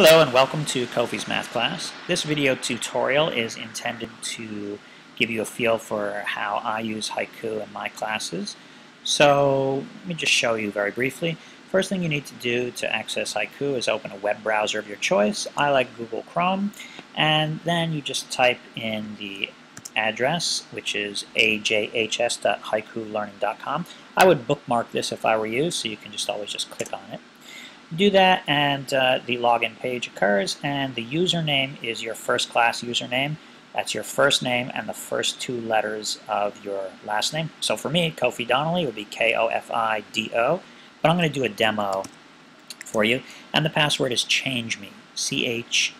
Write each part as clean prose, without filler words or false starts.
Hello and welcome to Kofi's Math Class. This video tutorial is intended to give you a feel for how I use Haiku in my classes. So let me just show you very briefly. First thing you need to do to access Haiku is open a web browser of your choice. I like Google Chrome, and then you just type in the address, which is ajhs.haikulearning.com. I would bookmark this if I were you, so you can just always just click on it. Do that, and the login page occurs, and the username is your first class username. That's your first name and the first two letters of your last name. So for me, Kofi Donnelly would be K-O-F-I-D-O, but I'm going to do a demo for you, and the password is CHANGEME, C-H-A-N-G-E-M-E.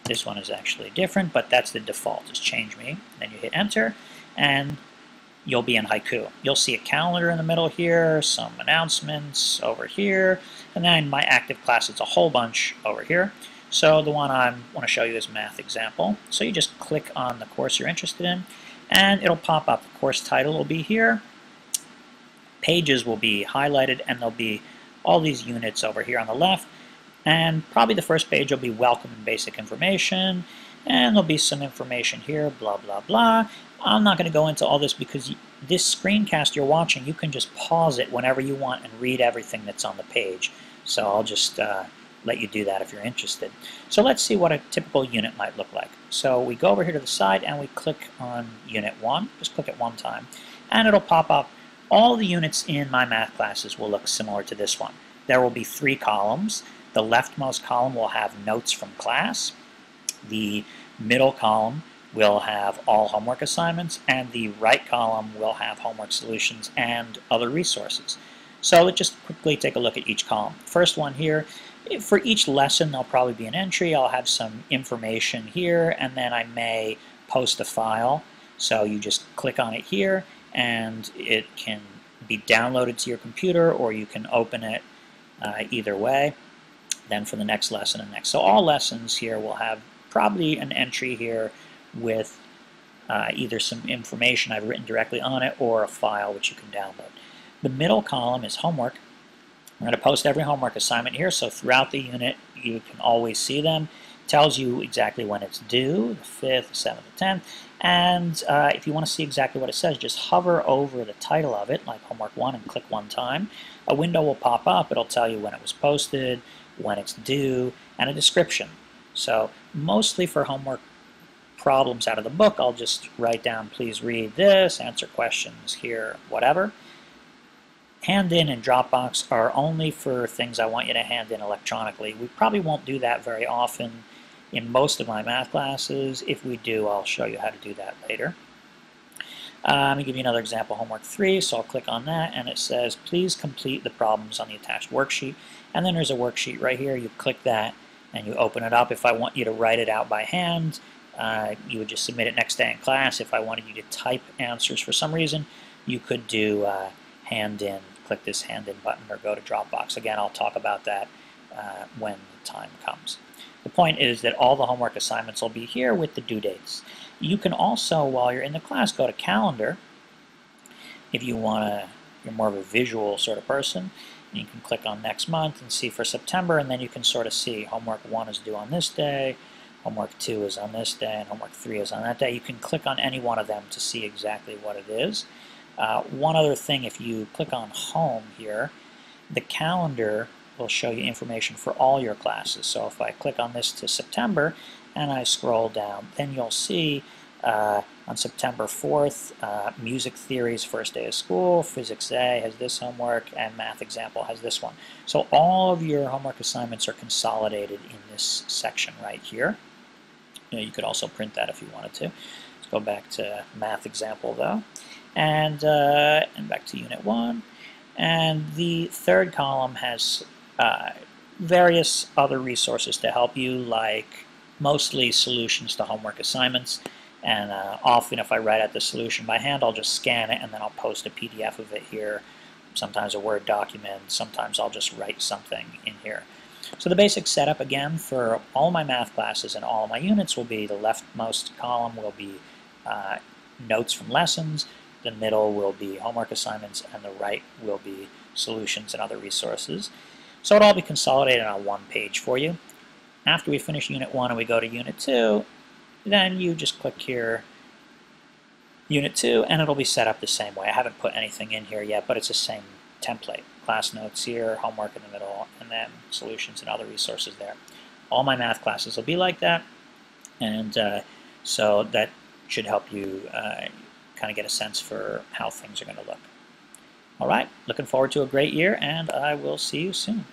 This one is actually different, but that's the default, is CHANGEME. Then you hit enter, and you'll be in Haiku. You'll see a calendar in the middle here, some announcements over here, and then my active class, it's a whole bunch over here. So the one I want to show you is math example. So you just click on the course you're interested in, and it'll pop up. The course title will be here. Pages will be highlighted, and there'll be all these units over here on the left. And probably the first page will be welcome and basic information, and there'll be some information here, blah, blah, blah. I'm not going to go into all this because this screencast you're watching, you can just pause it whenever you want and read everything that's on the page. So I'll just let you do that if you're interested. So let's see what a typical unit might look like. So we go over here to the side and we click on Unit 1. Just click it one time. And it'll pop up. All the units in my math classes will look similar to this one. There will be 3 columns. The leftmost column will have notes from class. The middle column will have all homework assignments, and the right column will have homework solutions and other resources. So let's just quickly take a look at each column. First one here, for each lesson there'll probably be an entry. I'll have some information here, and then I may post a file. So you just click on it here, and it can be downloaded to your computer, or you can open it either way. Then for the next lesson and next. So all lessons here will have probably an entry here with either some information I've written directly on it or a file which you can download. The middle column is homework. I'm going to post every homework assignment here, so throughout the unit you can always see them. It tells you exactly when it's due, the 5th, the 7th, the 10th, and if you want to see exactly what it says, just hover over the title of it, like Homework 1, and click one time. A window will pop up. It'll tell you when it was posted, when it's due, and a description. So mostly for homework problems out of the book, I'll just write down, please read this, answer questions here, whatever. Hand in and Dropbox are only for things I want you to hand in electronically. We probably won't do that very often in most of my math classes. If we do, I'll show you how to do that later. Let me give you another example, homework 3, so I'll click on that, and it says, please complete the problems on the attached worksheet. And then there's a worksheet right here. You click that, and you open it up. If I want you to write it out by hand, you would just submit it next day in class. If I wanted you to type answers for some reason, you could do hand in, click this hand in button, or go to Dropbox. Again, I'll talk about that when the time comes. The point is that all the homework assignments will be here with the due dates. You can also, while you're in the class, go to calendar. If you you're more of a visual sort of person, you can click on next month and see for September, and then you can sort of see homework 1 is due on this day, homework 2 is on this day, and homework 3 is on that day. You can click on any one of them to see exactly what it is. One other thing, if you click on home here, the calendar will show you information for all your classes. So if I click on this to September and I scroll down, then you'll see on September 4th, Music Theory's first day of school, Physics A has this homework, and Math Example has this one. So all of your homework assignments are consolidated in this section right here. You could also print that if you wanted to. Let's go back to Math Example though, and back to Unit 1. And the third column has various other resources to help you, like mostly solutions to homework assignments. And often if I write out the solution by hand, I'll just scan it and then I'll post a PDF of it here. Sometimes a Word document, sometimes I'll just write something in here. So the basic setup again for all my math classes and all my units will be the leftmost column will be notes from lessons, the middle will be homework assignments, and the right will be solutions and other resources. So it'll all be consolidated on one page for you. After we finish Unit 1 and we go to Unit 2, then you just click here, Unit 2, and it'll be set up the same way. I haven't put anything in here yet, but it's the same template. Class notes here, homework in the middle, and then solutions and other resources there. All my math classes will be like that, and so that should help you kind of get a sense for how things are going to look. All right, looking forward to a great year, and I will see you soon.